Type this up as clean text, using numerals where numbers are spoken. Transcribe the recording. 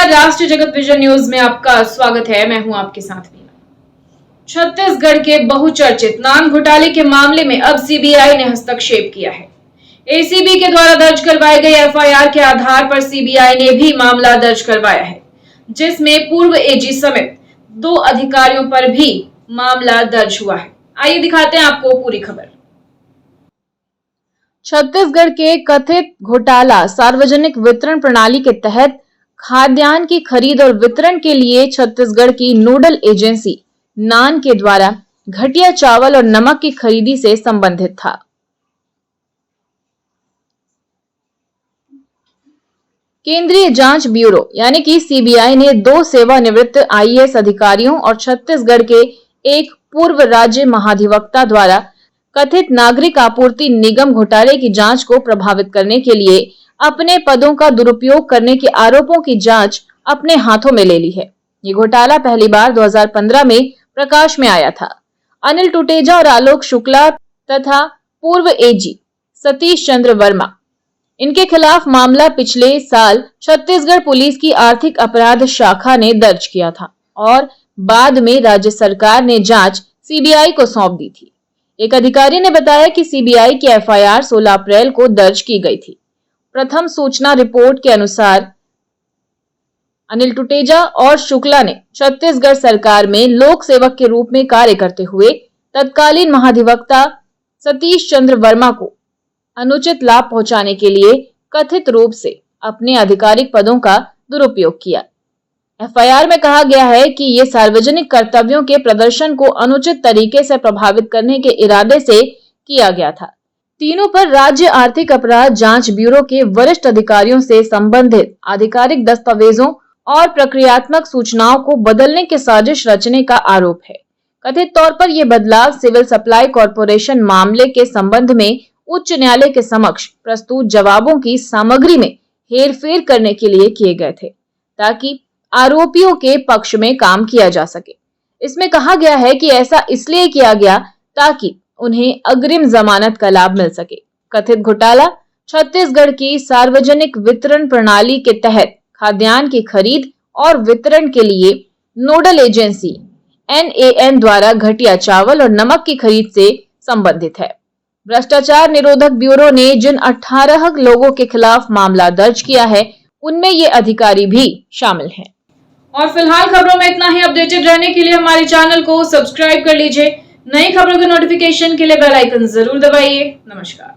नमस्कार, राष्ट्रीय जगत विजन न्यूज में आपका स्वागत है। मैं हूं आपके साथ मीना। छत्तीसगढ़ के बहुचर्चित नान घोटाले के मामले में अब सीबीआई ने हस्तक्षेप किया है। एसीबी के द्वारा दर्ज करवाई गई एफआईआर के आधार पर सीबीआई ने भी मामला दर्ज करवाया है, जिसमें पूर्व एजी समेत 2 अधिकारियों पर भी मामला दर्ज हुआ है। आइए दिखाते हैं आपको पूरी खबर। छत्तीसगढ़ के कथित घोटाला सार्वजनिक वितरण प्रणाली के तहत खाद्यान्न की खरीद और वितरण के लिए छत्तीसगढ़ की नोडल एजेंसी नान के द्वारा घटिया चावल और नमक की खरीदी से संबंधित था। केंद्रीय जांच ब्यूरो यानी कि सीबीआई ने 2 सेवानिवृत्त आईएएस अधिकारियों और छत्तीसगढ़ के एक पूर्व राज्य महाधिवक्ता द्वारा कथित नागरिक आपूर्ति निगम घोटाले की जांच को प्रभावित करने के लिए अपने पदों का दुरुपयोग करने के आरोपों की जांच अपने हाथों में ले ली है। ये घोटाला पहली बार 2015 में प्रकाश में आया था। अनिल टुटेजा और आलोक शुक्ला तथा पूर्व एजी सतीश चंद्र वर्मा, इनके खिलाफ मामला पिछले साल छत्तीसगढ़ पुलिस की आर्थिक अपराध शाखा ने दर्ज किया था और बाद में राज्य सरकार ने जांच सीबीआई को सौंप दी थी। एक अधिकारी ने बताया कि सीबीआई की एफआईआर 16 अप्रैल को दर्ज की गई थी। प्रथम सूचना रिपोर्ट के अनुसार अनिल टुटेजा और शुक्ला ने छत्तीसगढ़ सरकार में लोक सेवक के रूप में कार्य करते हुए तत्कालीन महाधिवक्ता सतीश चंद्र वर्मा को अनुचित लाभ पहुंचाने के लिए कथित रूप से अपने आधिकारिक पदों का दुरुपयोग किया। एफआईआर में कहा गया है कि ये सार्वजनिक कर्तव्यों के प्रदर्शन को अनुचित तरीके से प्रभावित करने के इरादे से किया गया था। तीनों पर राज्य आर्थिक अपराध जांच ब्यूरो के वरिष्ठ अधिकारियों से संबंधित आधिकारिक दस्तावेजों और प्रक्रियात्मक सूचनाओं को बदलने की साजिश रचने का आरोप है। कथित तौर पर यह बदलाव सिविल सप्लाई कॉर्पोरेशन मामले के संबंध में उच्च न्यायालय के समक्ष प्रस्तुत जवाबों की सामग्री में हेरफेर करने के लिए किए गए थे, ताकि आरोपियों के पक्ष में काम किया जा सके। इसमें कहा गया है कि ऐसा इसलिए किया गया ताकि उन्हें अग्रिम जमानत का लाभ मिल सके। कथित घोटाला छत्तीसगढ़ की सार्वजनिक वितरण प्रणाली के तहत खाद्यान्न की खरीद और वितरण के लिए नोडल एजेंसी NAN द्वारा घटिया चावल और नमक की खरीद से संबंधित है। भ्रष्टाचार निरोधक ब्यूरो ने जिन 18 लोगों के खिलाफ मामला दर्ज किया है, उनमें ये अधिकारी भी शामिल हैं। और फिलहाल खबरों में इतना ही। अपडेटेड रहने के लिए हमारे चैनल को सब्सक्राइब कर लीजिए। नई खबरों के नोटिफिकेशन के लिए बेल आइकन जरूर दबाइए। नमस्कार।